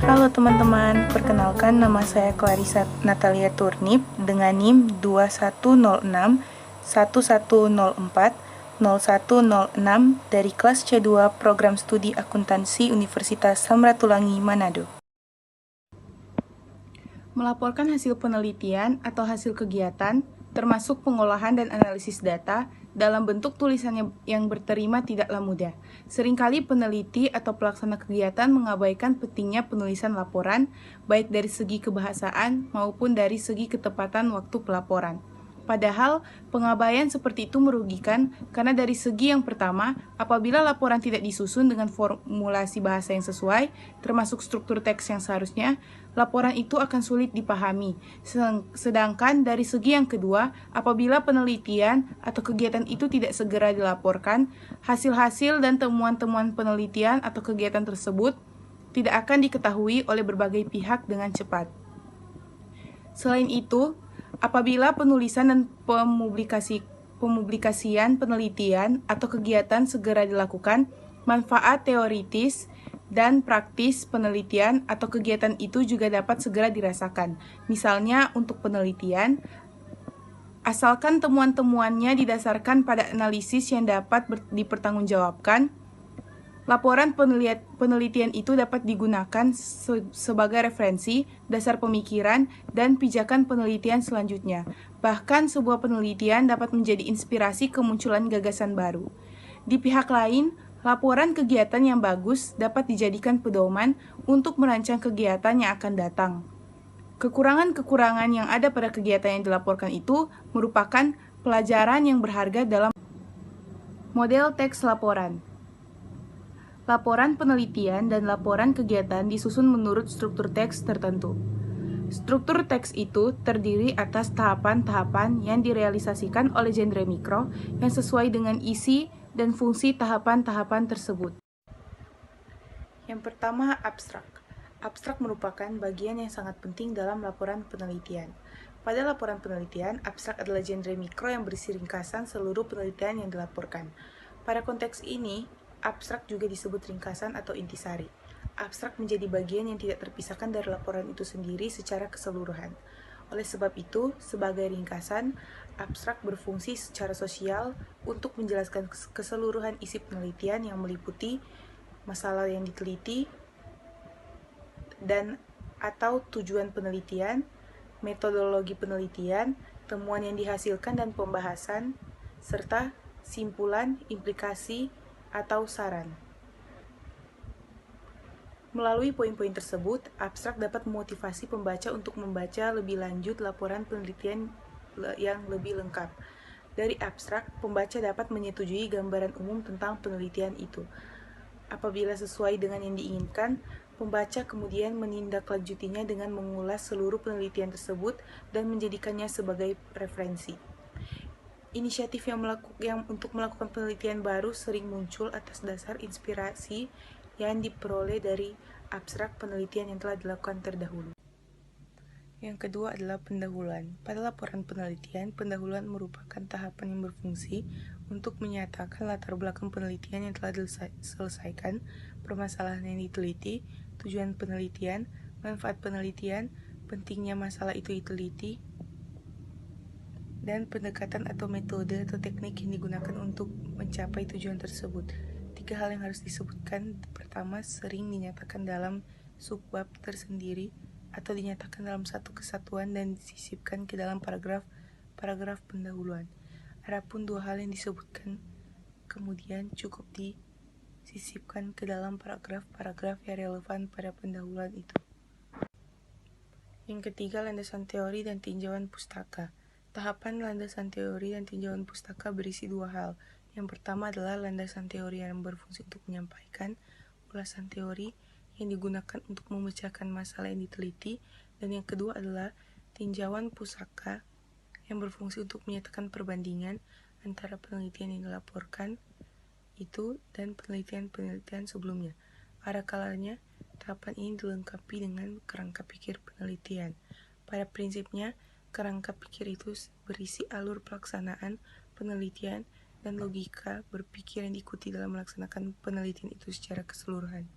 Halo teman-teman, perkenalkan nama saya Clarissa Natalia Turnip dengan NIM 2106 1104 0106 dari kelas C2 Program Studi Akuntansi Universitas Samratulangi Manado. Melaporkan hasil penelitian atau hasil kegiatan, termasuk pengolahan dan analisis data, dalam bentuk tulisan yang berterima tidaklah mudah. Seringkali peneliti atau pelaksana kegiatan mengabaikan pentingnya penulisan laporan, baik dari segi kebahasaan maupun dari segi ketepatan waktu pelaporan. Padahal, pengabaian seperti itu merugikan karena dari segi yang pertama, apabila laporan tidak disusun dengan formulasi bahasa yang sesuai, termasuk struktur teks yang seharusnya, laporan itu akan sulit dipahami. Sedangkan dari segi yang kedua, apabila penelitian atau kegiatan itu tidak segera dilaporkan, hasil-hasil dan temuan-temuan penelitian atau kegiatan tersebut tidak akan diketahui oleh berbagai pihak dengan cepat. Selain itu, apabila penulisan dan pemublikasian penelitian atau kegiatan segera dilakukan, manfaat teoritis dan praktis penelitian atau kegiatan itu juga dapat segera dirasakan. Misalnya untuk penelitian, asalkan temuan-temuannya didasarkan pada analisis yang dapat dipertanggungjawabkan, laporan penelitian itu dapat digunakan sebagai referensi, dasar pemikiran, dan pijakan penelitian selanjutnya. Bahkan sebuah penelitian dapat menjadi inspirasi kemunculan gagasan baru. Di pihak lain, laporan kegiatan yang bagus dapat dijadikan pedoman untuk merancang kegiatan yang akan datang. Kekurangan-kekurangan yang ada pada kegiatan yang dilaporkan itu merupakan pelajaran yang berharga dalam model teks laporan. Laporan penelitian dan laporan kegiatan disusun menurut struktur teks tertentu. Struktur teks itu terdiri atas tahapan-tahapan yang direalisasikan oleh genre mikro yang sesuai dengan isi dan fungsi tahapan-tahapan tersebut. Yang pertama, abstrak. Abstrak merupakan bagian yang sangat penting dalam laporan penelitian. Pada laporan penelitian, abstrak adalah genre mikro yang berisi ringkasan seluruh penelitian yang dilaporkan. Pada konteks ini, abstrak juga disebut ringkasan atau intisari. Abstrak menjadi bagian yang tidak terpisahkan dari laporan itu sendiri secara keseluruhan. Oleh sebab itu, sebagai ringkasan, abstrak berfungsi secara sosial untuk menjelaskan keseluruhan isi penelitian yang meliputi masalah yang diteliti dan atau tujuan penelitian, metodologi penelitian, temuan yang dihasilkan dan pembahasan, serta simpulan, implikasi, atau saran. Melalui poin-poin tersebut, abstrak dapat memotivasi pembaca untuk membaca lebih lanjut laporan penelitian yang lebih lengkap. Dari abstrak, pembaca dapat menyetujui gambaran umum tentang penelitian itu. Apabila sesuai dengan yang diinginkan, pembaca kemudian menindaklanjutinya dengan mengulas seluruh penelitian tersebut dan menjadikannya sebagai referensi. Inisiatif yang untuk melakukan penelitian baru sering muncul atas dasar inspirasi yang diperoleh dari abstrak penelitian yang telah dilakukan terdahulu. Yang kedua adalah pendahuluan. Pada laporan penelitian, pendahuluan merupakan tahapan yang berfungsi untuk menyatakan latar belakang penelitian yang telah diselesaikan, permasalahan yang diteliti, tujuan penelitian, manfaat penelitian, pentingnya masalah itu diteliti, dan pendekatan atau metode atau teknik yang digunakan untuk mencapai tujuan tersebut. 3 hal yang harus disebutkan. Pertama, sering dinyatakan dalam subbab tersendiri atau dinyatakan dalam satu kesatuan dan disisipkan ke dalam paragraf pendahuluan. Adapun 2 hal yang disebutkan kemudian cukup disisipkan ke dalam paragraf-paragraf yang relevan pada pendahuluan itu. Yang ketiga, landasan teori dan tinjauan pustaka. Tahapan landasan teori dan tinjauan pustaka berisi 2 hal. Yang pertama adalah landasan teori yang berfungsi untuk menyampaikan ulasan teori yang digunakan untuk memecahkan masalah yang diteliti, dan yang kedua adalah tinjauan pustaka yang berfungsi untuk menyatakan perbandingan antara penelitian yang dilaporkan itu dan penelitian-penelitian sebelumnya. Pada kalanya, tahapan ini dilengkapi dengan kerangka pikir penelitian. Pada prinsipnya, kerangka pikir itu berisi alur pelaksanaan penelitian dan logika berpikir yang diikuti dalam melaksanakan penelitian itu secara keseluruhan.